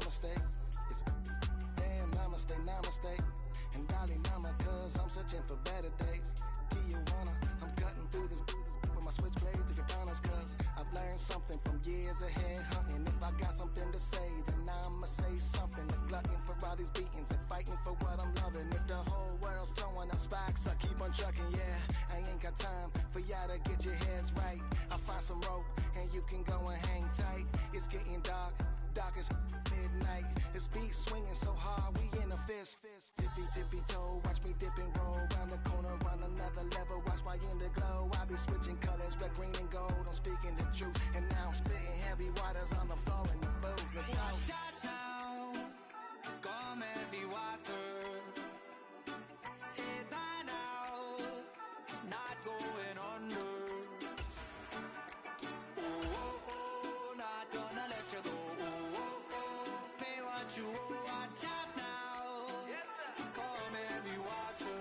mistake. It's damn namaste. And Dalai Lama, cause I'm searching for better days. Tijuana, I'm cutting through this with my switchblade to katanas, cause I've learned something from years of head hunting. If I got something to say, then I'ma say something. The glutton for all these beatings and fighting for what I'm loving. If the whole world's throwing up spikes, I keep on trucking, yeah. I ain't got time for y'all to get your heads right. I'll find some rope and you can go and hang tight. It's getting dark as midnight. This beat swinging so hard, we in a fist. Tippy toe, watch me dip and roll round the corner, on another level. Watch my inner glow. I be switching colors, red, green, and gold. I'm speaking the truth, and now I'm spitting heavy waters on the floor in the booth. Let's go. Shut down, come heavy water. It's high now, not going under. Oh, not gonna let you go. Pay what you owe. Watch out now, come heavy water.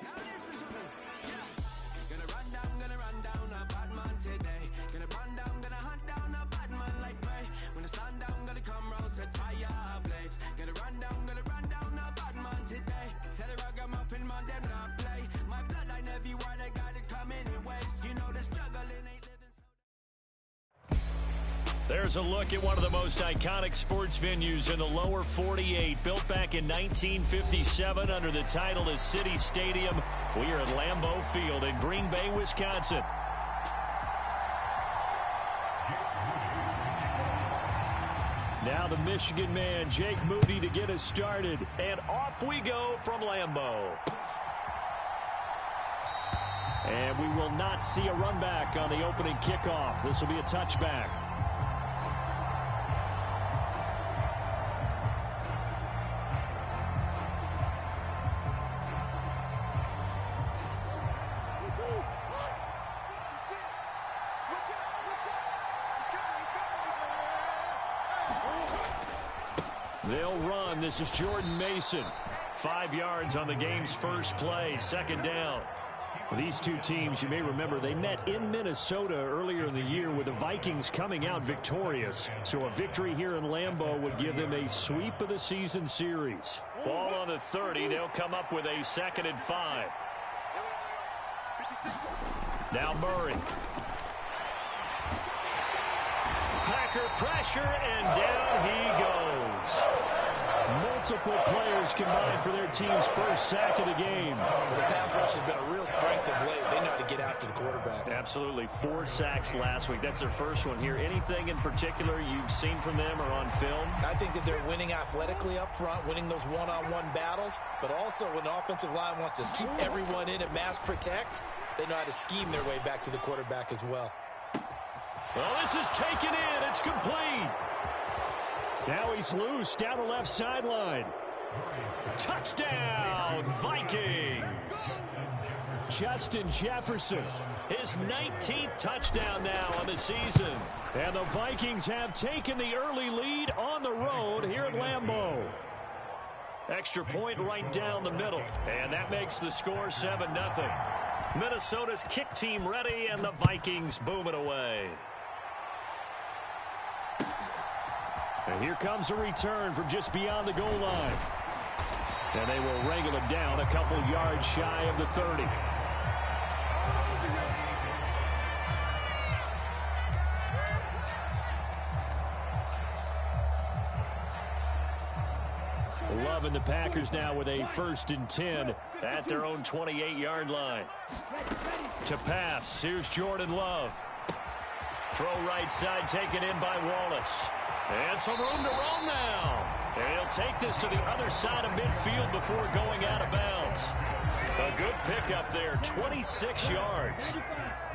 Now listen to me, yeah. Gonna run down a bad man today. Gonna hunt down a bad man like prey. When the sun down, gonna come round, set fire ablaze. Gonna run down a bad man today. Tell the ragamuffin man, them not play. My bloodline everywhere, they got it coming in waves. You know the struggling ain't living so. There's a look at one of the most iconic sports venues in the lower 48, built back in 1957 under the title of City Stadium. We are at Lambeau Field in Green Bay, Wisconsin. Now the Michigan man, Jake Moody, to get us started. And off we go from Lambeau. And we will not see a run back on the opening kickoff. This will be a touchback. They'll run. This is Jordan Mason. 5 yards on the game's first play. Second down. These two teams, you may remember, they met in Minnesota earlier in the year with the Vikings coming out victorious. So a victory here in Lambeau would give them a sweep of the season series. Ball on the 30. They'll come up with a 2nd and 5. Now Murray. Packer pressure, and down he goes. Multiple players combined for their team's first sack of the game. Well, the pass rush has been a real strength of late. They know how to get after the quarterback. Absolutely. 4 sacks last week. That's their first one here. Anything in particular you've seen from them or on film? I think that they're winning athletically up front, winning those one-on-one battles, but also when the offensive line wants to keep everyone in and mass protect, they know how to scheme their way back to the quarterback as well. Well, this is taken in. It's complete. Now he's loose down the left sideline. Touchdown, Vikings. Justin Jefferson, his 19th touchdown now on the season. And the Vikings have taken the early lead on the road here at Lambeau. Extra point right down the middle. And that makes the score 7-0. Minnesota's kick team ready, and the Vikings boom it away. And here comes a return from just beyond the goal line. And they will wrangle it down a couple yards shy of the 30. Loving the Packers now with a 1st and 10 at their own 28-yard line. To pass, here's Jordan Love. Throw right side taken in by Wallace. And some room to roam now. And he'll take this to the other side of midfield before going out of bounds. A good pickup there, 26 yards.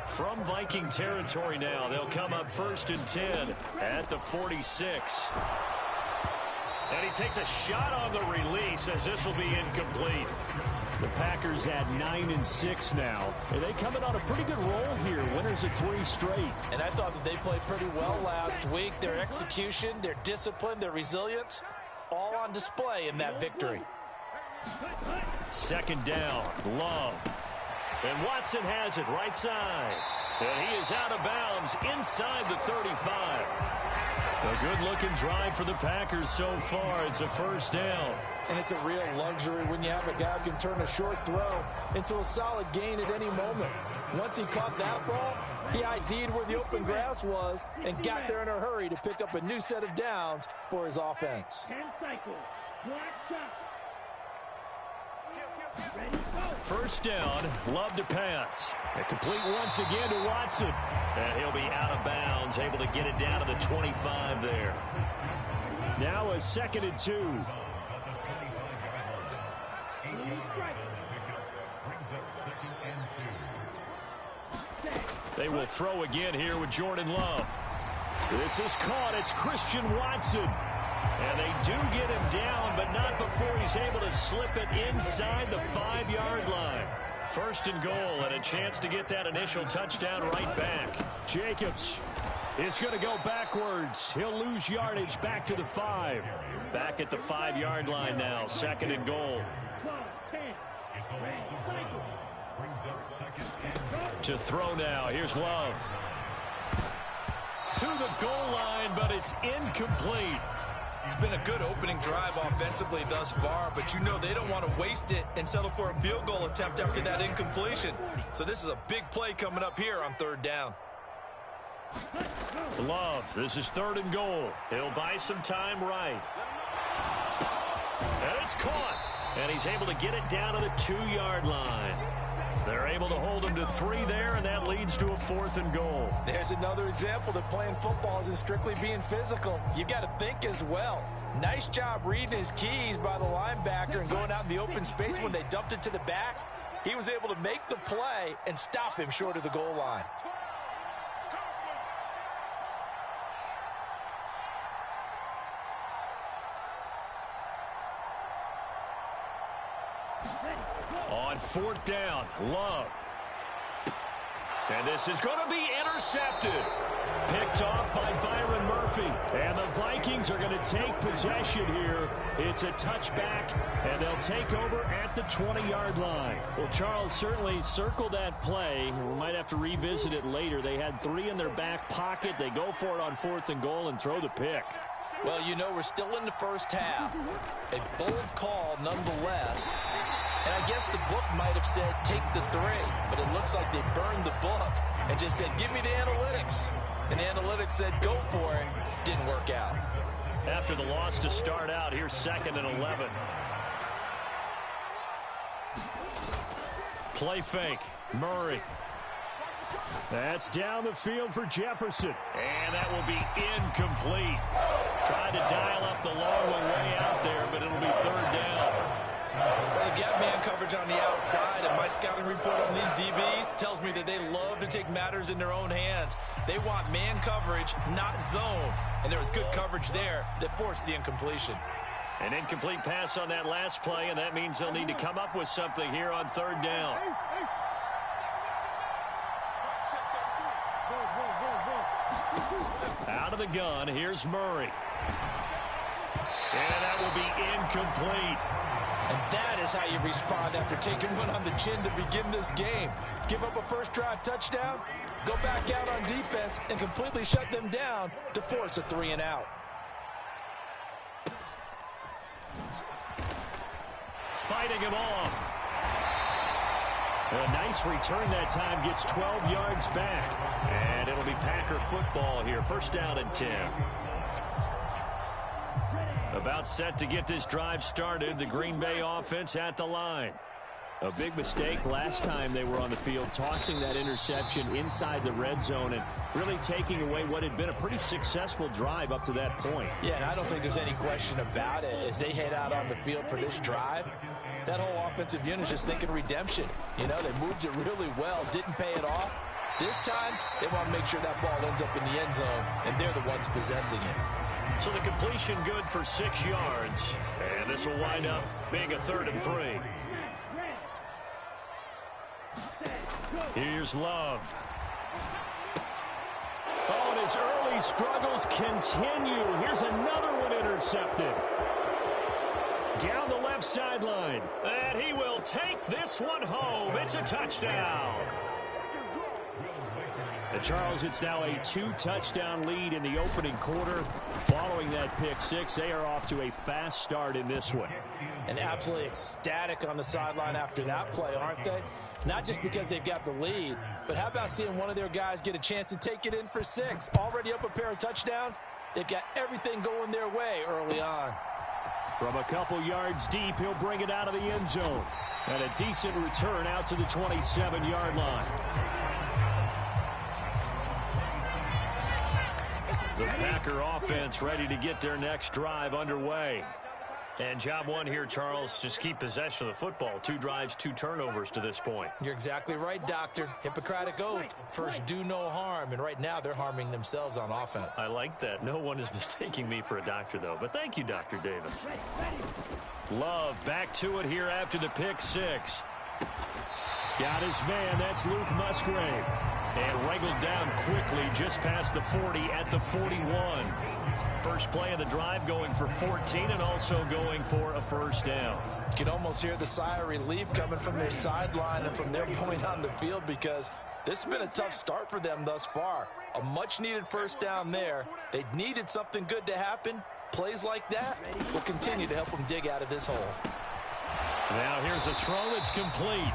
From Viking territory now, they'll come up 1st and 10 at the 46. And he takes a shot on the release as this will be incomplete. The Packers at 9-6 now. And they coming on a pretty good roll here. Winners of 3 straight. And I thought that they played pretty well last week. Their execution, their discipline, their resilience, all on display in that victory. 2nd down, Love. And Watson has it right side. And he is out of bounds inside the 35. A good-looking drive for the Packers so far. It's a first down. And it's a real luxury when you have a guy who can turn a short throw into a solid gain at any moment. Once he caught that ball, he ID'd where the open grass was and got there in a hurry to pick up a new set of downs for his offense. 10 cycles. Black shot. First down, Love to pass. And complete once again to Watson. And he'll be out of bounds, able to get it down to the 25 there. Now a 2nd and 2. They will throw again here with Jordan Love. This is caught. It's Christian Watson. And they do get him down, but not before he's able to slip it inside the 5-yard line. First and goal, and a chance to get that initial touchdown right back. Jacobs is going to go backwards. He'll lose yardage back to the 5. Back at the 5-yard line now. 2nd and goal. To throw now. Here's Love. To the goal line, but it's incomplete. It's been a good opening drive offensively thus far, but you know they don't want to waste it and settle for a field goal attempt after that incompletion. So this is a big play coming up here on 3rd down. Love, this is 3rd and goal. He'll buy some time right. And it's caught. And he's able to get it down to the 2-yard line. They're able to hold him to 3 there, and that leads to a 4th and goal. There's another example that playing football isn't strictly being physical. You've got to think as well. Nice job reading his keys by the linebacker and going out in the open space when they dumped it to the back. He was able to make the play and stop him short of the goal line. On 4th down, Love. And this is going to be intercepted. Picked off by Byron Murphy. And the Vikings are going to take possession here. It's a touchback, and they'll take over at the 20-yard line. Well, Charles certainly circled that play. We might have to revisit it later. They had 3 in their back pocket. They go for it on 4th and goal and throw the pick. Well, you know, we're still in the first half. A bold call nonetheless. And I guess the book might have said, take the 3. But it looks like they burned the book and just said, give me the analytics. And the analytics said, go for it. Didn't work out. After the loss to start out, here's 2nd and 11. Play fake. Murray. That's down the field for Jefferson. And that will be incomplete. Tried to dial up the long one way out there, but it'll be 3rd down. Well, they've got man coverage on the outside, and my scouting report on these DBs tells me that they love to take matters in their own hands. They want man coverage, not zone. And there was good coverage there that forced the incompletion. An incomplete pass on that last play, and that means they'll need to come up with something here on 3rd down. Out of the gun, here's Murray. And that will be incomplete. And that is how you respond after taking one on the chin to begin this game. Give up a first drive touchdown, go back out on defense, and completely shut them down to force a 3 and out. Fighting him off. A nice return that time, gets 12 yards back. And it'll be Packer football here. First down and 10. About set to get this drive started. The Green Bay offense at the line. A big mistake last time they were on the field, tossing that interception inside the red zone and really taking away what had been a pretty successful drive up to that point. Yeah, and I don't think there's any question about it. As they head out on the field for this drive, that whole offensive unit is just thinking redemption. You know, they moved it really well, didn't pay it off. This time, they want to make sure that ball ends up in the end zone, and they're the ones possessing it. So the completion good for 6 yards. And this will wind up being a 3rd and 3. Here's Love. Oh, and his early struggles continue. Here's another one intercepted. Down the left sideline. And he will take this one home. It's a touchdown. And Charles, it's now a 2-touchdown lead in the opening quarter. Following that pick six, they are off to a fast start in this one. And absolutely ecstatic on the sideline after that play, aren't they? Not just because they've got the lead, but how about seeing one of their guys get a chance to take it in for 6? Already up a pair of touchdowns. They've got everything going their way early on. From a couple yards deep, he'll bring it out of the end zone. And a decent return out to the 27-yard line. The Packer offense ready to get their next drive underway. And job one here, Charles, just keep possession of the football. 2 drives, 2 turnovers to this point. You're exactly right, Doctor. Hippocratic oath. First, do no harm. And right now, they're harming themselves on offense. I like that. No one is mistaking me for a doctor, though. But thank you, Dr. Davis. Love back to it here after the pick six. Got his man. That's Luke Musgrave. And wrangled down quickly just past the 40 at the 41. First play of the drive going for 14 and also going for a first down. You can almost hear the sigh of relief coming from their sideline and from their point on the field because this has been a tough start for them thus far. A much-needed first down there. They needed something good to happen. Plays like that will continue to help them dig out of this hole. Now here's a throw that's complete.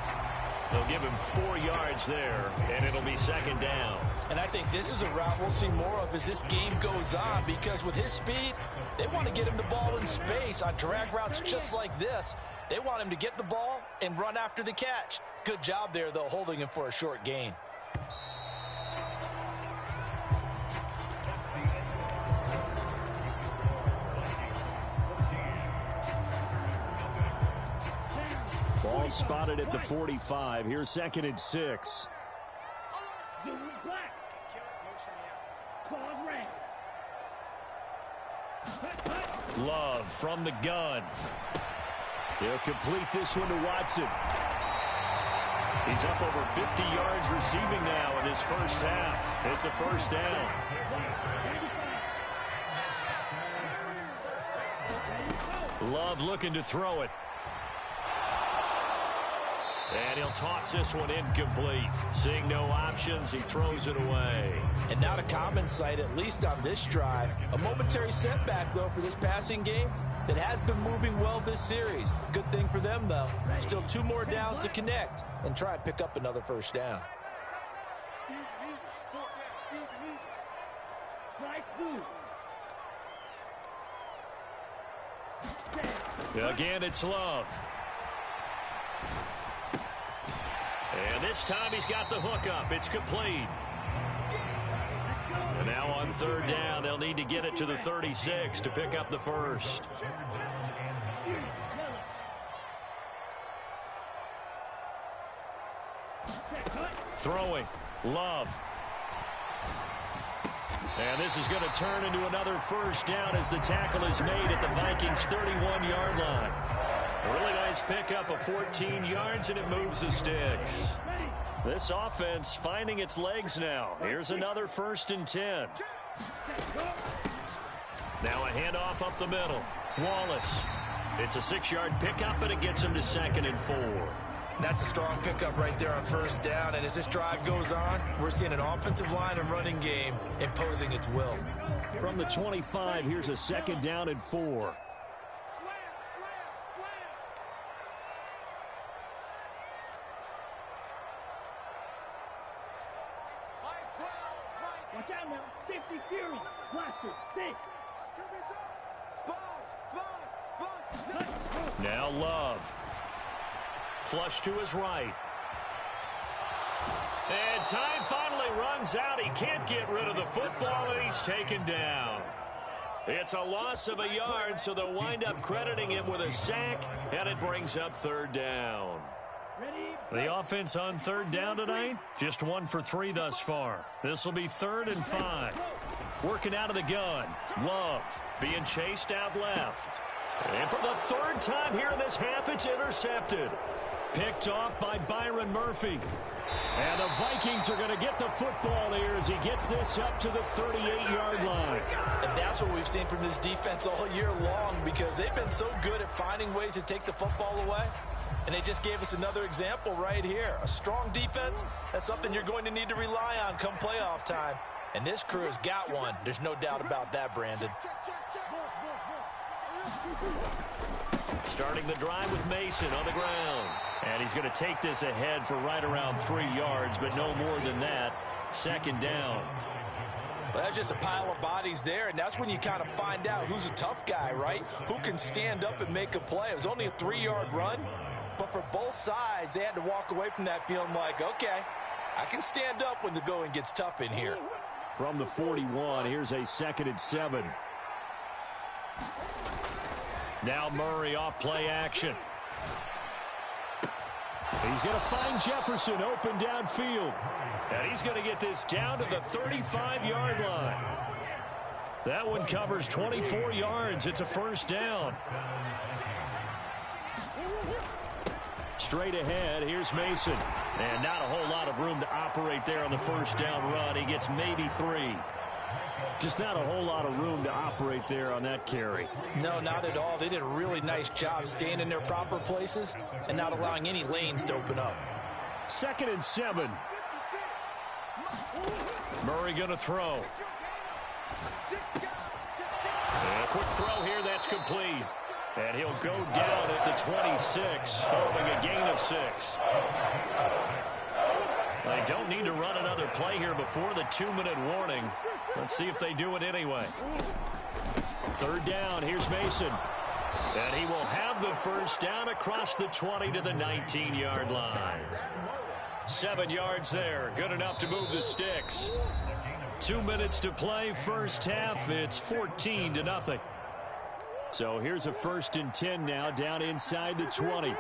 They'll give him 4 yards there, and it'll be second down. And I think this is a route we'll see more of as this game goes on because with his speed, they want to get him the ball in space on drag routes just like this. They want him to get the ball and run after the catch. Good job there, though, holding him for a short gain. Ball spotted at the 45. Here's 2nd and 6. Love from the gun. He'll complete this one to Watson. He's up over 50 yards receiving now in his first half. It's a first down. Love looking to throw it. And he'll toss this one incomplete. Seeing no options, he throws it away. And not a common sight, at least on this drive. A momentary setback, though, for this passing game that has been moving well this series. Good thing for them, though. Still 2 more downs to connect and try and pick up another first down. Again, it's Love. And this time he's got the hook up. It's complete. And now on 3rd down, they'll need to get it to the 36 to pick up the first. Throwing. Love. And this is going to turn into another first down as the tackle is made at the Vikings' 31-yard line. A really nice pickup of 14 yards, and it moves the sticks. This offense finding its legs now. Here's another 1st and 10. Now a handoff up the middle. Wallace. It's a 6-yard pickup, and it gets him to 2nd and 4. That's a strong pickup right there on first down. And as this drive goes on, we're seeing an offensive line and running game imposing its will. From the 25, here's a 2nd down and 4. Watch out now. 50 Fury. Blaster. Stick. Now Love. Flush to his right. And time finally runs out. He can't get rid of the football, and he's taken down. It's a loss of a yard, so they'll wind up crediting him with a sack, and it brings up 3rd down. The offense on 3rd down tonight, just 1 for 3 thus far. This will be 3rd and 5. Working out of the gun. Love being chased out left. And for the 3rd time here in this half, it's intercepted. Picked off by Byron Murphy. And the Vikings are going to get the football here as he gets this up to the 38-yard line. And that's what we've seen from this defense all year long, because they've been so good at finding ways to take the football away. And they just gave us another example right here. A strong defense, that's something you're going to need to rely on come playoff time. And this crew has got one. There's no doubt about that, Brandon. Starting the drive with Mason on the ground. And he's going to take this ahead for right around 3 yards, but no more than that. Second down. Well, that's just a pile of bodies there, and that's when you kind of find out who's a tough guy, right? Who can stand up and make a play. It was only a 3-yard run, but for both sides, they had to walk away from that feeling like, okay, I can stand up when the going gets tough in here. From the 41, here's a 2nd and 7. Now Murray off play action. He's going to find Jefferson open downfield. And he's going to get this down to the 35-yard line. That one covers 24 yards. It's a first down. Straight ahead, here's Mason. And not a whole lot of room to operate there on the first down run. He gets maybe 3. Just not a whole lot of room to operate there on that carry. No, not at all. They did a really nice job staying in their proper places and not allowing any lanes to open up. 2nd and 7. Murray going to throw. And a quick throw here, that's complete. And he'll go down at the 26, following a gain of 6. They don't need to run another play here before the 2-minute warning. Let's see if they do it anyway. 3rd down, here's Mason. And he will have the first down across the 20 to the 19-yard line. 7 yards there, good enough to move the sticks. 2 minutes to play, first half. It's 14-0. So here's a 1st and 10 now, down inside the 20.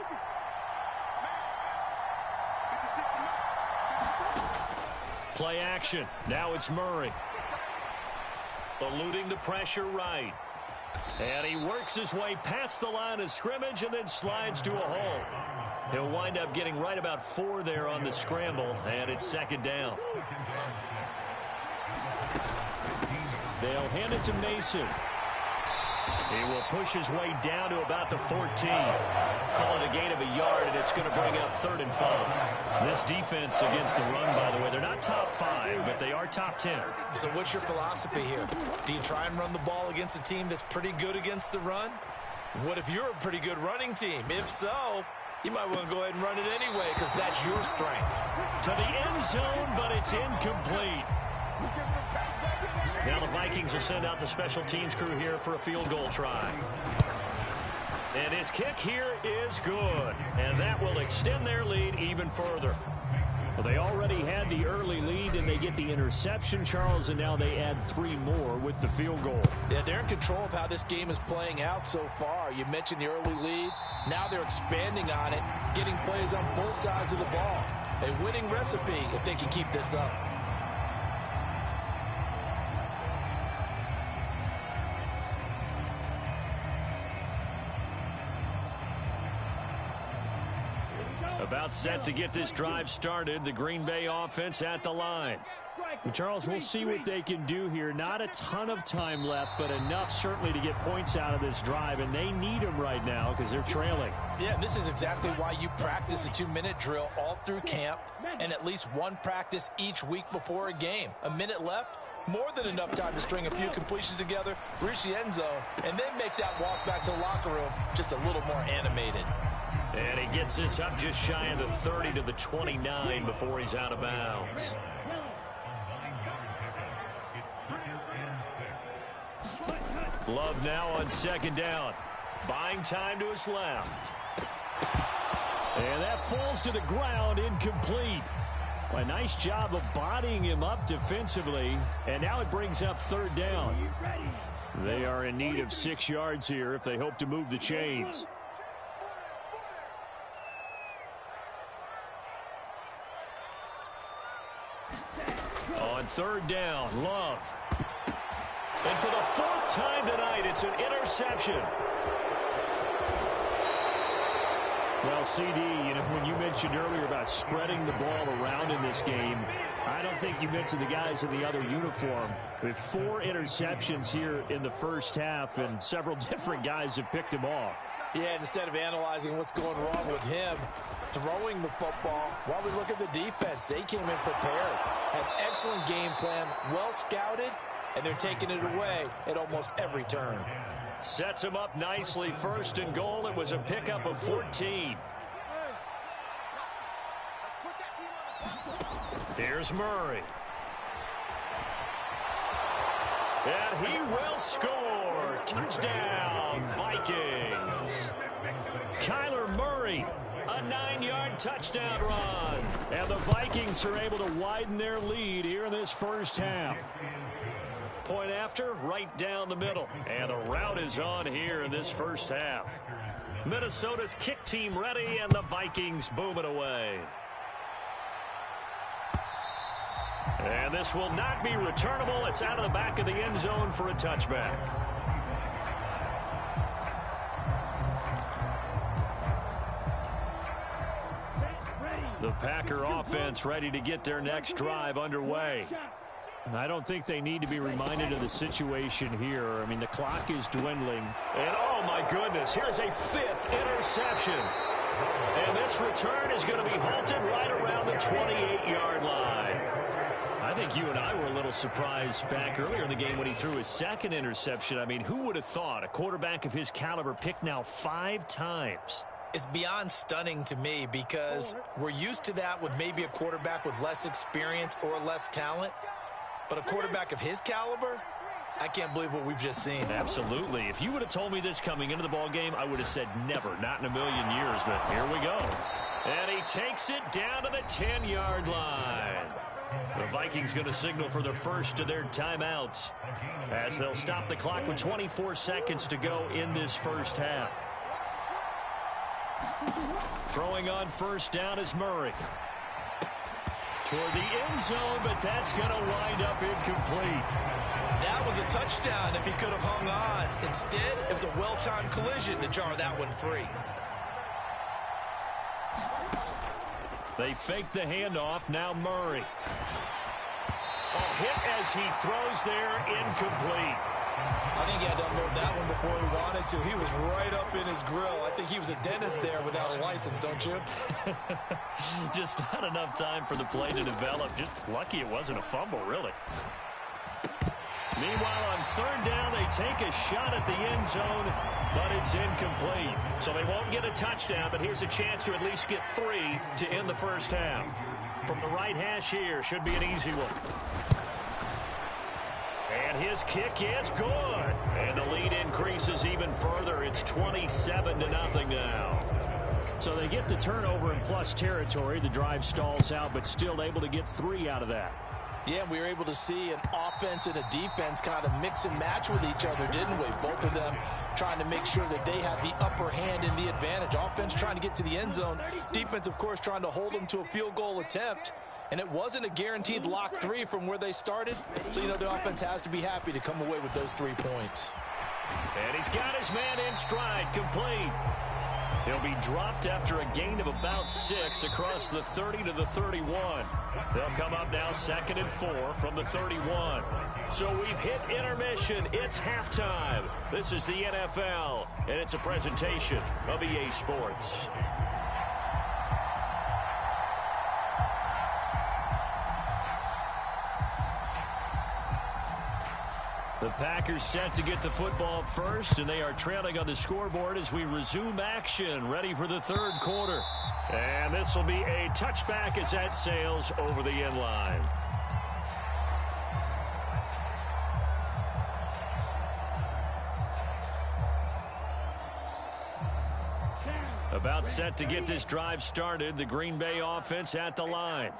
Play action. Now it's Murray. Eluding the pressure right. And he works his way past the line of scrimmage and then slides to a hole. He'll wind up getting right about 4 there on the scramble, and it's 2nd down. They'll hand it to Mason. He will push his way down to about the 14. Call it a gain of a yard, and it's going to bring up 3rd and 5. This defense against the run, by the way, they're not top 5, but they are top 10. So what's your philosophy here? Do you try and run the ball against a team that's pretty good against the run? What if you're a pretty good running team? If so, you might want to go ahead and run it anyway, because that's your strength. To the end zone, but it's incomplete. Now the Vikings will send out the special teams crew here for a field goal try. And his kick here is good. And that will extend their lead even further. Well, they already had the early lead, and they get the interception, Charles, and now they add 3 more with the field goal. Yeah, they're in control of how this game is playing out so far. You mentioned the early lead. Now they're expanding on it, getting plays on both sides of the ball. A winning recipe if they can keep this up. About set to get this drive started. The Green Bay offense at the line. And Charles, we'll see what they can do here. Not a ton of time left, but enough certainly to get points out of this drive. And they need them right now because they're trailing. Yeah, and this is exactly why you practice a 2-minute drill all through camp and at least one practice each week before a game. A minute left, more than enough time to string a few completions together, reach the end zone, and then make that walk back to the locker room just a little more animated. And he gets this up just shy of the 30 to the 29 before he's out of bounds. Love now on 2nd down. Buying time to his left. And that falls to the ground, incomplete. A nice job of bodying him up defensively. And now it brings up 3rd down. They are in need of 6 yards here if they hope to move the chains. On 3rd down, Love. And for the 4th time tonight, it's an interception. Well, CD, when you mentioned earlier about spreading the ball around in this game, I don't think you mentioned the guys in the other uniform. With 4 interceptions here in the first half, and several different guys have picked him off. Yeah, and instead of analyzing what's going wrong with him throwing the football, while we look at the defense, they came in prepared, had an excellent game plan, well scouted, and they're taking it away at almost every turn. Sets him up nicely. First and goal. It was a pickup of 14. Here's Murray. And he will score. Touchdown, Vikings. Kyler Murray, a 9-yard touchdown run. And the Vikings are able to widen their lead here in this first half. Point after, right down the middle. And the route is on here in this first half. Minnesota's kick team ready, and the Vikings boom it away. And this will not be returnable. It's out of the back of the end zone for a touchback. The Packer offense ready to get their next drive underway. I don't think they need to be reminded of the situation here. I mean, the clock is dwindling. And, oh, my goodness, here's a 5th interception. And this return is going to be halted right around the 28-yard line. I think you and I were a little surprised back earlier in the game when he threw his 2nd interception. I mean, who would have thought a quarterback of his caliber picked now 5 times? It's beyond stunning to me because we're used to that with maybe a quarterback with less experience or less talent. But a quarterback of his caliber, I can't believe what we've just seen. Absolutely. If you would have told me this coming into the ball game, I would have said never, not in a million years. But here we go. And he takes it down to the 10-yard line. The Vikings going to signal for the first of their timeouts as they'll stop the clock with 24 seconds to go in this first half. Throwing on first down is Murray. Toward the end zone, but that's going to wind up incomplete. That was a touchdown if he could have hung on. Instead, it was a well-timed collision to jar that one free. They fake the handoff. Now Murray. A hit as he throws there, incomplete. I think he had to unload that one before he wanted to. He was right up in his grill. I think he was a dentist there without a license, don't you? Just not enough time for the play to develop. Just lucky it wasn't a fumble, really. Meanwhile, on third down, they take a shot at the end zone, but it's incomplete. So they won't get a touchdown, but here's a chance to at least get 3 to end the first half. From the right hash here, should be an easy one. And his kick is good. And the lead increases even further. It's 27-0 now. So they get the turnover in plus territory. The drive stalls out, but still able to get 3 out of that. Yeah, we were able to see an offense and a defense kind of mix and match with each other, didn't we? Both of them trying to make sure that they have the upper hand and the advantage. Offense trying to get to the end zone. Defense, of course, trying to hold them to a field goal attempt. And it wasn't a guaranteed lock 3 from where they started. So, the offense has to be happy to come away with those 3 points. And he's got his man in stride, complete. He'll be dropped after a gain of about 6 across the 30 to the 31. They'll come up now 2nd and 4 from the 31. So we've hit intermission. It's halftime. This is the NFL, and it's a presentation of EA Sports. The Packers set to get the football first, and they are trailing on the scoreboard as we resume action, ready for the third quarter. And this will be a touchback as that sails over the end line. About set to get this drive started, the Green Bay offense at the line.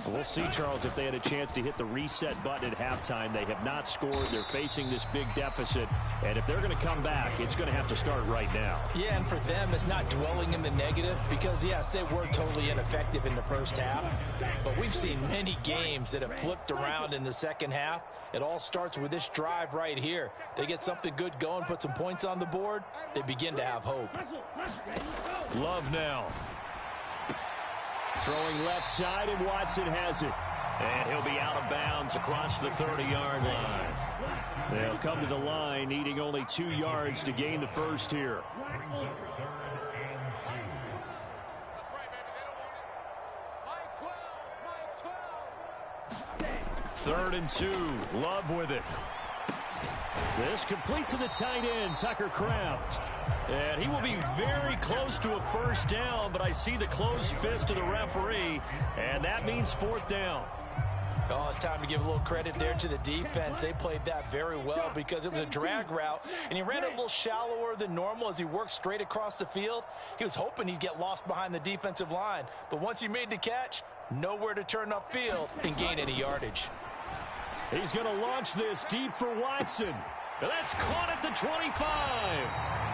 We'll see, Charles, if they had a chance to hit the reset button at halftime. They have not scored. They're facing this big deficit. And if they're going to come back, it's going to have to start right now. Yeah, and for them, it's not dwelling in the negative because, yes, they were totally ineffective in the first half. But we've seen many games that have flipped around in the second half. It all starts with this drive right here. They get something good going, put some points on the board, they begin to have hope. Love now. Throwing left side, and Watson has it. And he'll be out of bounds across the 30-yard line. They'll come to the line, needing only 2 yards to gain the first here. That's right, baby. They don't want it. My 12. 3rd and 2. Love with it. This complete to the tight end, Tucker Kraft. And he will be very close to a first down, but I see the closed fist of the referee, and that means 4th down. Oh, it's time to give a little credit there to the defense. They played that very well because it was a drag route, and he ran it a little shallower than normal as he worked straight across the field. He was hoping he'd get lost behind the defensive line, but once he made the catch, nowhere to turn upfield and gain any yardage. He's going to launch this deep for Watson. That's caught at the 25.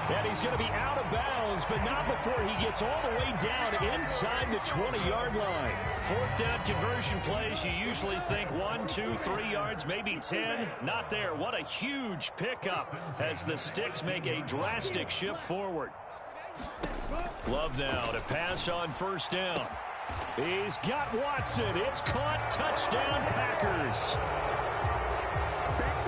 And he's going to be out of bounds, but not before he gets all the way down inside the 20-yard line. 4th down conversion plays, you usually think 1, 2, 3 yards, maybe 10. Not there. What a huge pickup as the Sticks make a drastic shift forward. Love now to pass on 1st down. He's got Watson. It's caught. Touchdown, Packers.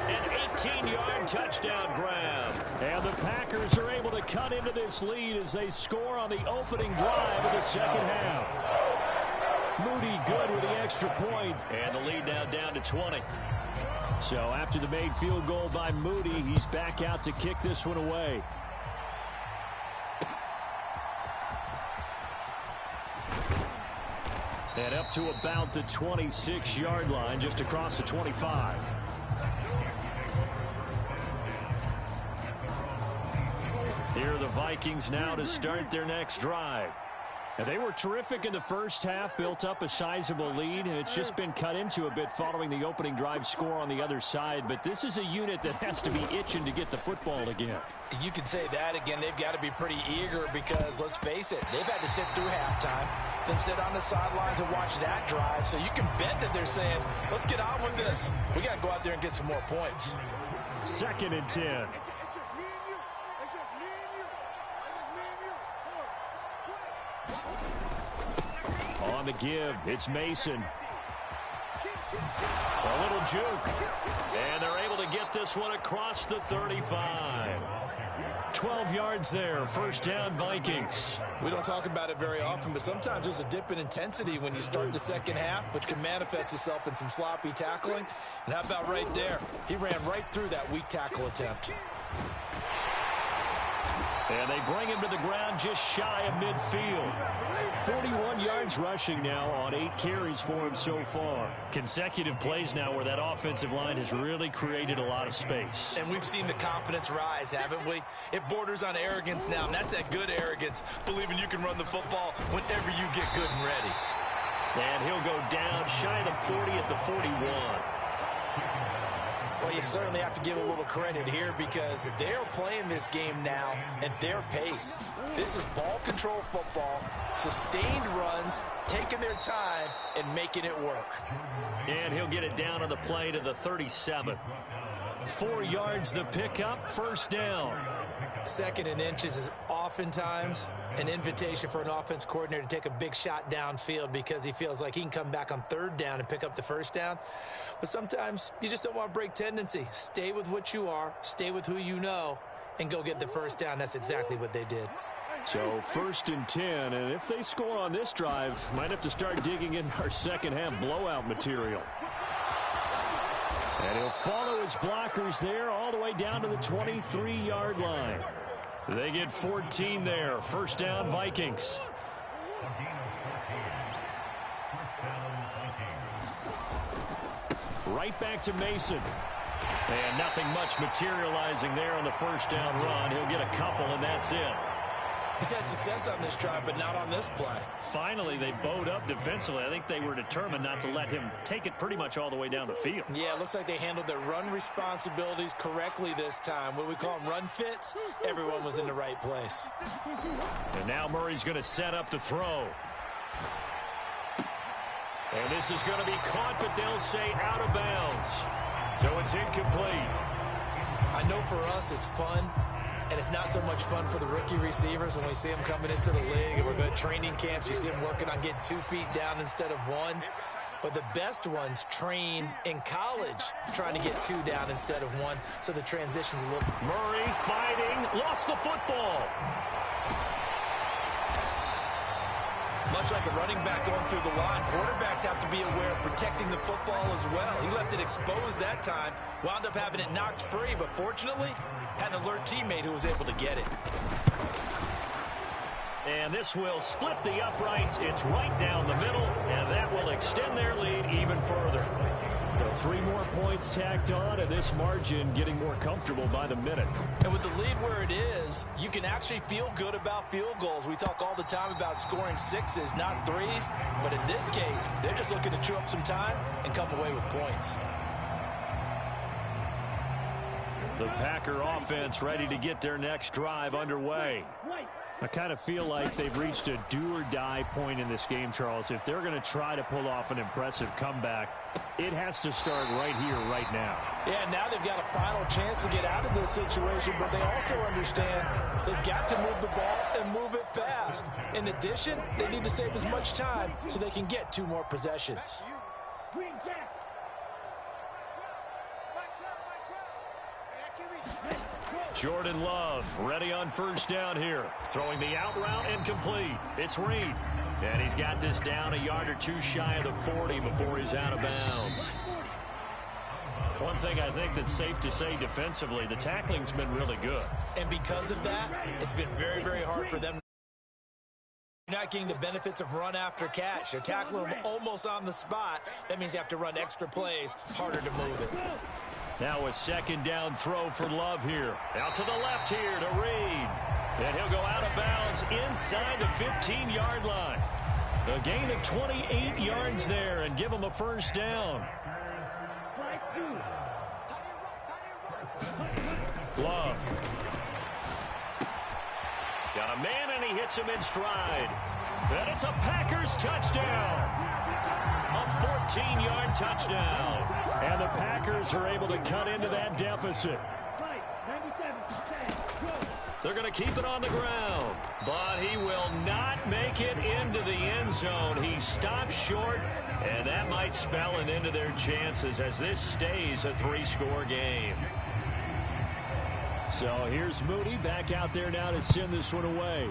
An 18-yard touchdown grab. And the Packers are able to cut into this lead as they score on the opening drive of the second half. Moody good with the extra point. And the lead now down to 20. So after the made field goal by Moody, he's back out to kick this one away. And up to about the 26-yard line, just across the 25. Here are the Vikings now to start their next drive. And they were terrific in the first half, built up a sizable lead, and it's just been cut into a bit following the opening drive score on the other side. But this is a unit that has to be itching to get the football again. You can say that again. They've got to be pretty eager because, let's face it, they've had to sit through halftime, then sit on the sidelines and watch that drive. So you can bet that they're saying, let's get on with this. We got to go out there and get some more points. 2nd and 10. On the give, it's Mason. A little juke. And they're able to get this one across the 35. 12 yards there. 1st down, Vikings. We don't talk about it very often, but sometimes there's a dip in intensity when you start the second half, which can manifest itself in some sloppy tackling. And how about right there? He ran right through that weak tackle attempt. And they bring him to the ground just shy of midfield. 41 yards rushing now on 8 carries for him so far. Consecutive plays now where that offensive line has really created a lot of space. And we've seen the confidence rise, haven't we? It borders on arrogance now, and that's that good arrogance, believing you can run the football whenever you get good and ready. And he'll go down shy of the 40 at the 41. Well, you certainly have to give a little credit here because they're playing this game now at their pace. This is ball control football, sustained runs, taking their time, and making it work. And he'll get it down on the play to the 37. 4 yards the pickup, 1st down. 2nd and inches is oftentimes an invitation for an offense coordinator to take a big shot downfield because he feels like he can come back on 3rd down and pick up the 1st down. But sometimes you just don't want to break tendency. Stay with what you are, stay with who you know, and go get the 1st down. That's exactly what they did. So 1st and 10, and if they score on this drive, might have to start digging in our second half blowout material. And he'll follow his blockers there all the way down to the 23-yard line. They get 14 there. 1st down, Vikings. Right back to Mason. And nothing much materializing there on the 1st down run. He'll get a couple, and that's it. He's had success on this drive, but not on this play. Finally, they bowed up defensively. I think they were determined not to let him take it pretty much all the way down the field. Yeah, it looks like they handled their run responsibilities correctly this time. What we call them run fits, everyone was in the right place. And now Murray's going to set up the throw. And this is going to be caught, but they'll say out of bounds. So it's incomplete. I know for us it's fun. And it's not so much fun for the rookie receivers when we see them coming into the league and we're going to training camps. You see them working on getting 2 feet down instead of 1. But the best ones train in college trying to get 2 down instead of 1. So the transition's a little... Murray fighting, lost the football. Much like a running back going through the line, quarterbacks have to be aware of protecting the football as well. He left it exposed that time, wound up having it knocked free, but fortunately, had an alert teammate who was able to get it. And this will split the uprights. It's right down the middle, and that will extend their lead even further. So 3 more points tacked on, and this margin getting more comfortable by the minute. And with the lead where it is, you can actually feel good about field goals. We talk all the time about scoring 6s, not 3s. But in this case, they're just looking to chew up some time and come away with points. The Packer offense ready to get their next drive underway. I kind of feel like they've reached a do-or-die point in this game, Charles. If they're going to try to pull off an impressive comeback, it has to start right here, right now. Yeah, now they've got a final chance to get out of this situation, but they also understand they've got to move the ball and move it fast. In addition, they need to save as much time so they can get 2 more possessions. Jordan Love ready on first down here. Throwing the out route incomplete. It's Reed. And he's got this down a yard or 2 shy of the 40 before he's out of bounds. One thing I think that's safe to say defensively, the tackling's been really good. And because of that, it's been very, very hard for them. You're not getting the benefits of run after catch. They're tackling them almost on the spot. That means you have to run extra plays, harder to move it. Now a second down throw for Love here. Out to the left here to Reed. And he'll go out of bounds inside the 15-yard line. A gain of 28 yards there and give him a first down. Love. Got a man and he hits him in stride. And it's a Packers touchdown. A 14-yard touchdown. And the Packers are able to cut into that deficit. They're going to keep it on the ground. But he will not make it into the end zone. He stops short, and that might spell an end to their chances as this stays a 3-score game. So here's Moody back out there now to send this one away.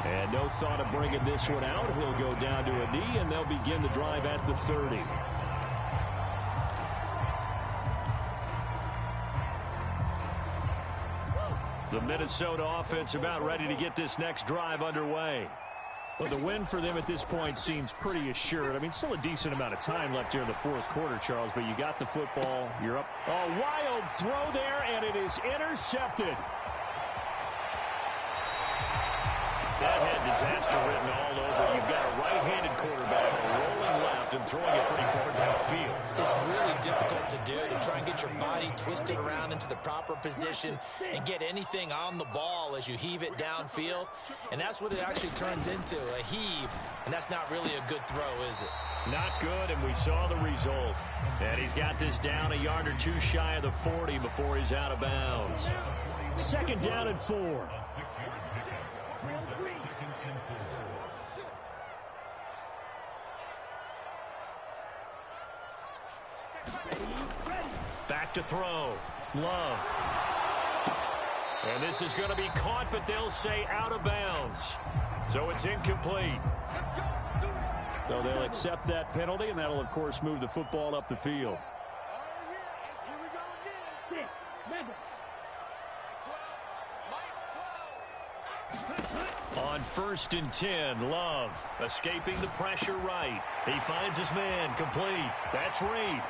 And no thought of bringing this one out. He'll go down to a knee, and they'll begin the drive at the 30. The Minnesota offense about ready to get this next drive underway. Well, the win for them at this point seems pretty assured. I mean, still a decent amount of time left here in the 4th quarter, Charles, but you got the football. You're up. A wild throw there, and it is intercepted. That had disaster written all over. You've got a right-handed quarterback rolling left and throwing it pretty far downfield. It's really difficult to do, to try and get your body twisted around into the proper position and get anything on the ball as you heave it downfield. And that's what it actually turns into, a heave. And that's not really a good throw, is it? Not good, and we saw the result. And he's got this down a yard or 2 shy of the 40 before he's out of bounds. Second down and 4. Back to throw. Love. And this is going to be caught, but they'll say out of bounds. So it's incomplete. So they'll accept that penalty, and that'll, of course, move the football up the field. On 1st and 10, Love escaping the pressure right. He finds his man complete. That's Reed.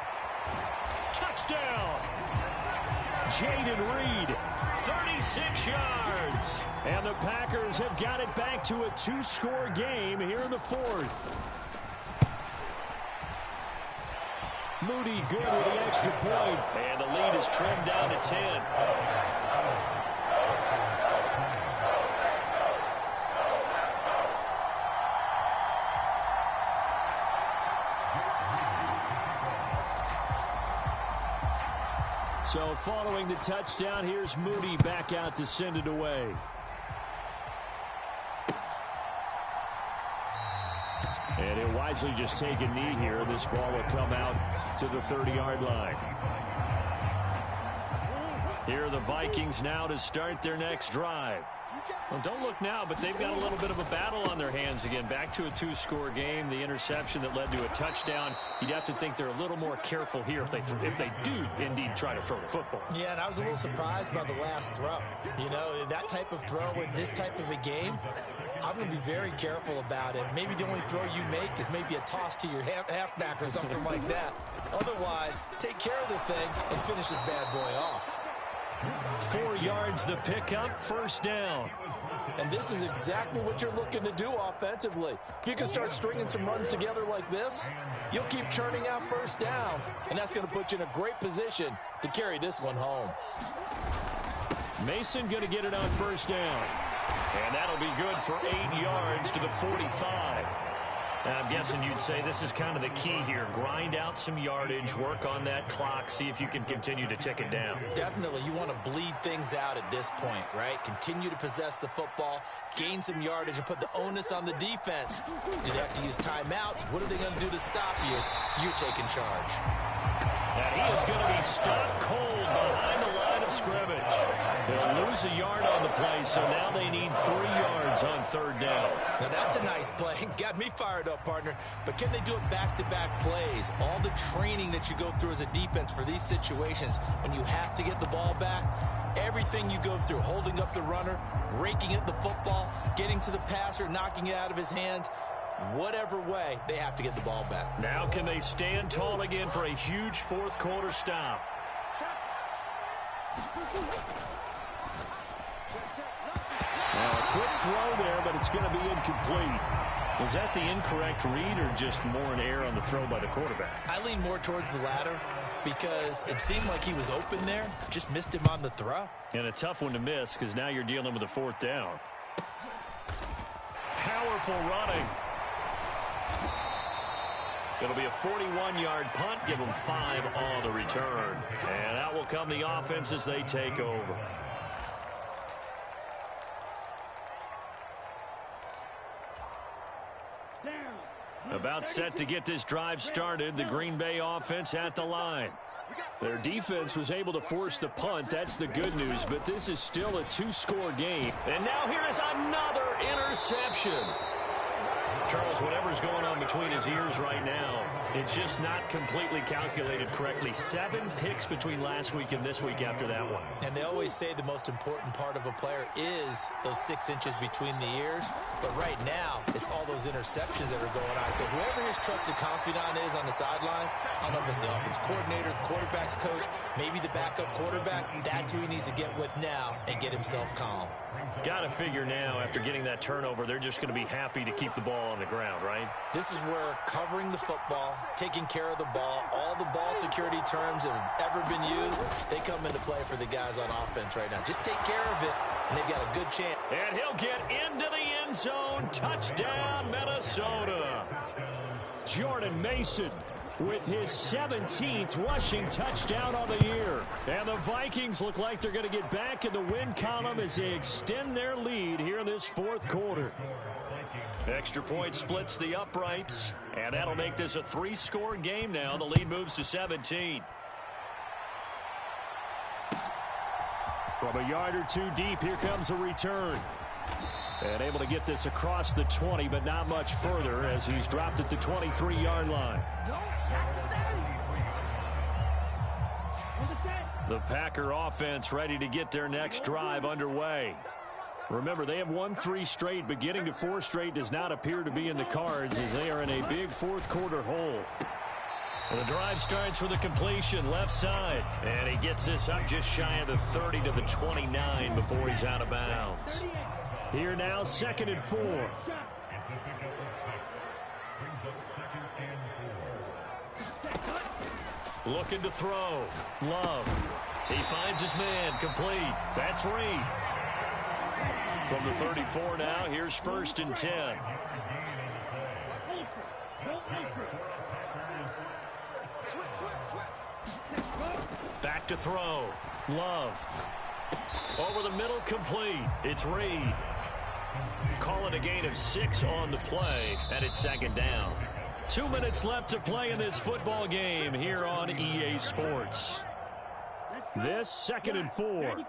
Touchdown! Jaden Reed, 36 yards. And the Packers have got it back to a 2-score game here in the fourth. Moody good with the extra point. And the lead is trimmed down to 10. So following the touchdown, here's Moody back out to send it away. And he'll wisely just take a knee here. This ball will come out to the 30-yard line. Here are the Vikings now to start their next drive. Well, don't look now, but they've got a little bit of a battle on their hands again. Back to a 2-score game. The interception that led to a touchdown. You'd have to think they're a little more careful here if they do indeed try to throw the football. Yeah, and I was a little surprised by the last throw. You know, that type of throw in this type of a game, I'm going to be very careful about it. Maybe the only throw you make is maybe a toss to your halfback or something like that. Otherwise, take care of the thing and finish this bad boy off. 4 yards the pickup, first down. And this is exactly what you're looking to do offensively. If you can start stringing some runs together like this, you'll keep churning out first downs, and that's going to put you in a great position to carry this one home. Mason going to get it on first down. And that'll be good for 8 yards to the 45. I'm guessing you'd say this is kind of the key here. Grind out some yardage, work on that clock, see if you can continue to tick it down. Definitely. You want to bleed things out at this point, right? Continue to possess the football, gain some yardage, and put the onus on the defense. Do they have to use timeouts? What are they going to do to stop you? You're taking charge. And he is going to be stopped cold behind the line of scrimmage. They'll lose a yard on the play, so now they need 3 yards on third down. Now that's a nice play. Got me fired up, partner. But can they do it back-to-back plays? All the training that you go through as a defense for these situations, when you have to get the ball back, everything you go through, holding up the runner, raking at the football, getting to the passer, knocking it out of his hands, whatever way, they have to get the ball back. Now can they stand tall again for a huge fourth quarter stop? Now a quick throw there, but it's going to be incomplete. Was that the incorrect read or just more an error on the throw by the quarterback? I lean more towards the latter because it seemed like he was open there, just missed him on the throw. And a tough one to miss because now you're dealing with a fourth down. Powerful running. It'll be a 41-yard punt. Give them 5 on the return. And out will come the offense as they take over. About set to get this drive started. The Green Bay offense at the line. Their defense was able to force the punt. That's the good news. But this is still a 2-score game. And now here is another interception. Charles, whatever's going on between his ears right now, it's just not completely calculated correctly. 7 picks between last week and this week after that one. And they always say the most important part of a player is those 6 inches between the ears. But right now, it's all those interceptions that are going on. So whoever his trusted confidant is on the sidelines, I don't know if it's the offense coordinator, the quarterback's coach, maybe the backup quarterback, that's who he needs to get with now and get himself calm. Got to figure now, after getting that turnover, they're just going to be happy to keep the ball on the ground, right? This is where covering the football, taking care of the ball, all the ball security terms that have ever been used, they come into play for the guys on offense right now. Just take care of it, and they've got a good chance. And he'll get into the end zone. Touchdown, Minnesota. Jordan Mason with his 17th rushing touchdown on the year. And the Vikings look like they're going to get back in the win column as they extend their lead here in this fourth quarter. Extra point splits the uprights, and that'll make this a 3-score game now. The lead moves to 17. From a yard or 2 deep, here comes a return. And able to get this across the 20, but not much further as he's dropped at the 23-yard line. The Packer offense ready to get their next drive underway. Remember, they have won 3 straight, but getting to 4 straight does not appear to be in the cards as they are in a big fourth quarter hole. Well, the drive starts with a completion left side. And he gets this up just shy of the 30 to the 29 before he's out of bounds. Here now, 2nd and 4. Looking to throw. Love. He finds his man. Complete. That's Reed. From the 34 now, here's 1st and 10. Back to throw. Love. Over the middle, complete. It's Reed. Calling a gain of 6 on the play, and it's 2nd down. 2 minutes left to play in this football game here on EA Sports. This 2nd and 4.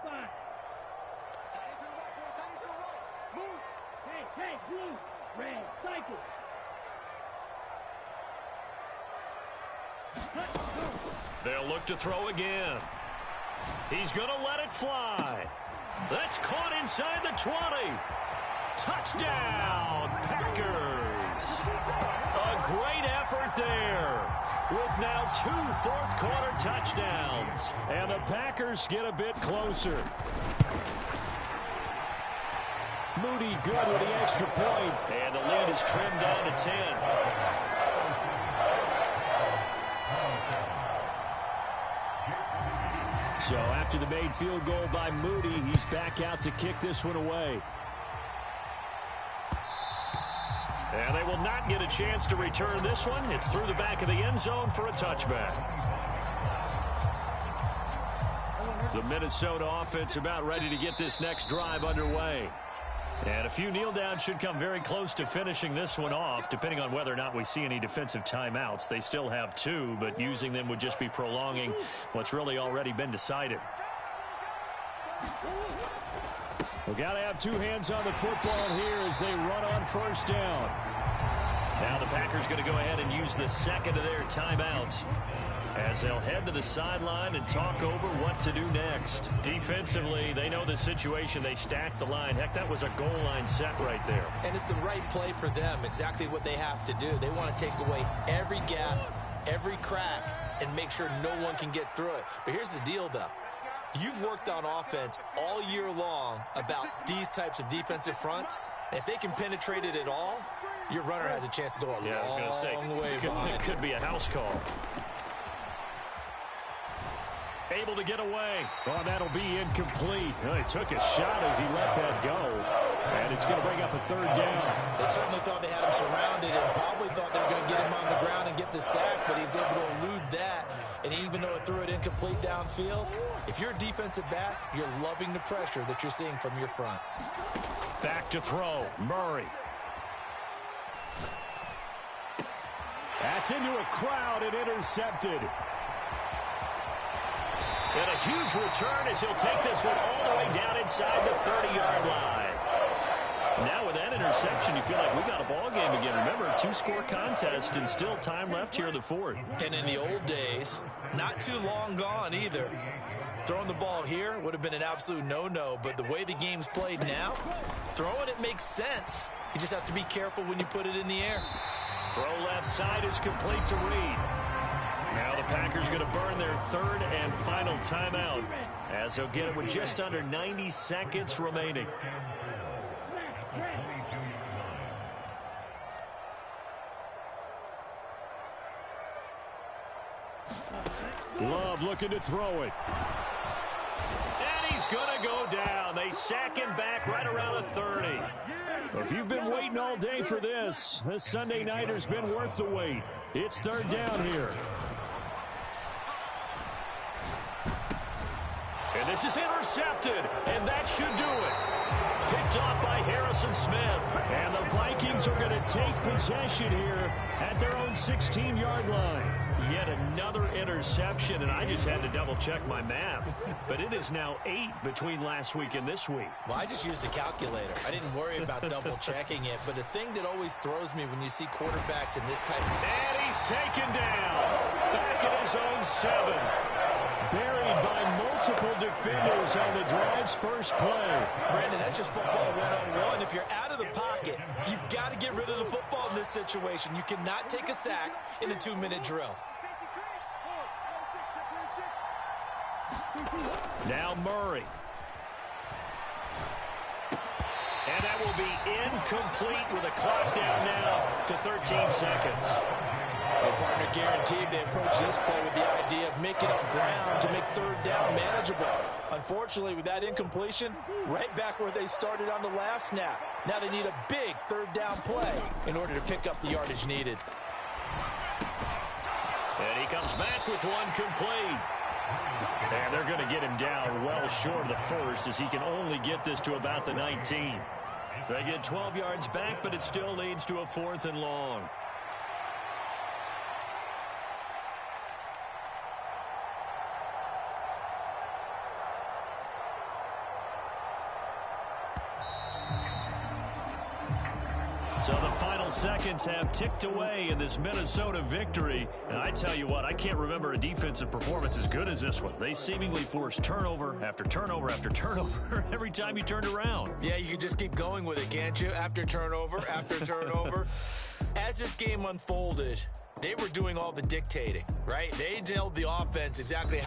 They'll look to throw again. He's going to let it fly. That's caught inside the 20. Touchdown, Packers. A great effort there with now 2 fourth-quarter touchdowns. And the Packers get a bit closer. Moody good with the extra point. And the lead is trimmed down to 10. So after the made field goal by Moody, he's back out to kick this one away. And they will not get a chance to return this one. It's through the back of the end zone for a touchback. The Minnesota offense about ready to get this next drive underway. And a few kneel downs should come very close to finishing this one off, depending on whether or not we see any defensive timeouts. They still have 2, but using them would just be prolonging what's really already been decided. We've got to have 2 hands on the football here as they run on 1st down. Now the Packers going to go ahead and use the 2nd of their timeouts as they'll head to the sideline and talk over what to do next. Defensively, they know the situation. They stacked the line. Heck, that was a goal line set right there. And it's the right play for them, exactly what they have to do. They want to take away every gap, every crack, and make sure no one can get through it. But here's the deal, though. You've worked on offense all year long about these types of defensive fronts. And if they can penetrate it at all, your runner has a chance to go a long way behind. It could be a house call. Able to get away. Oh, that'll be incomplete. Well, he took a shot as he let that go. And it's going to bring up a 3rd down. They certainly thought they had him surrounded and probably thought they were going to get him on the ground and get the sack, but he was able to elude that. And even though it threw it incomplete downfield, if you're a defensive back, you're loving the pressure that you're seeing from your front. Back to throw. Murray. That's into a crowd and intercepted. And a huge return as he'll take this one all the way down inside the 30-yard line. Now with that interception, you feel like we got a ball game again. Remember, 2-score contest and still time left here in the 4th. And in the old days, not too long gone either. Throwing the ball here would have been an absolute no-no, but the way the game's played now, throwing it makes sense. You just have to be careful when you put it in the air. Throw left side is complete to Reed. Now the Packers going to burn their 3rd and final timeout as they'll get it with just under 90 seconds remaining. Love looking to throw it. And he's going to go down. They sack him back right around a 30. If you've been waiting all day for this Sunday nighter's been worth the wait. It's 3rd down here. And this is intercepted, and that should do it. Picked off by Harrison Smith. And the Vikings are going to take possession here at their own 16-yard line. Yet another interception, and I just had to double-check my math. But it is now 8 between last week and this week. Well, I just used a calculator. I didn't worry about double-checking it. But the thing that always throws me when you see quarterbacks in this type of... And he's taken down. Back at his own 7. Buried by multiple defenders on the drive's first play. Brandon, that's just football 101. If you're out of the pocket, you've got to get rid of the football in this situation. You cannot take a sack in a 2-minute drill. Now Murray. And that will be incomplete with a clock down now to 13 seconds. Well, partner guaranteed they approach this play with the idea of making up ground to make third down manageable. Unfortunately, with that incompletion, right back where they started on the last snap. Now they need a big third down play in order to pick up the yardage needed. And he comes back with one complete. And they're going to get him down well short of the first, as he can only get this to about the 19. They get 12 yards back, but it still leads to a 4th and long. So the final seconds have ticked away in this Minnesota victory. And I tell you what, I can't remember a defensive performance as good as this one. They seemingly forced turnover after turnover after turnover every time you turned around. Yeah, you can just keep going with it, can't you? After turnover, after turnover. As this game unfolded, they were doing all the dictating, right? They told the offense exactly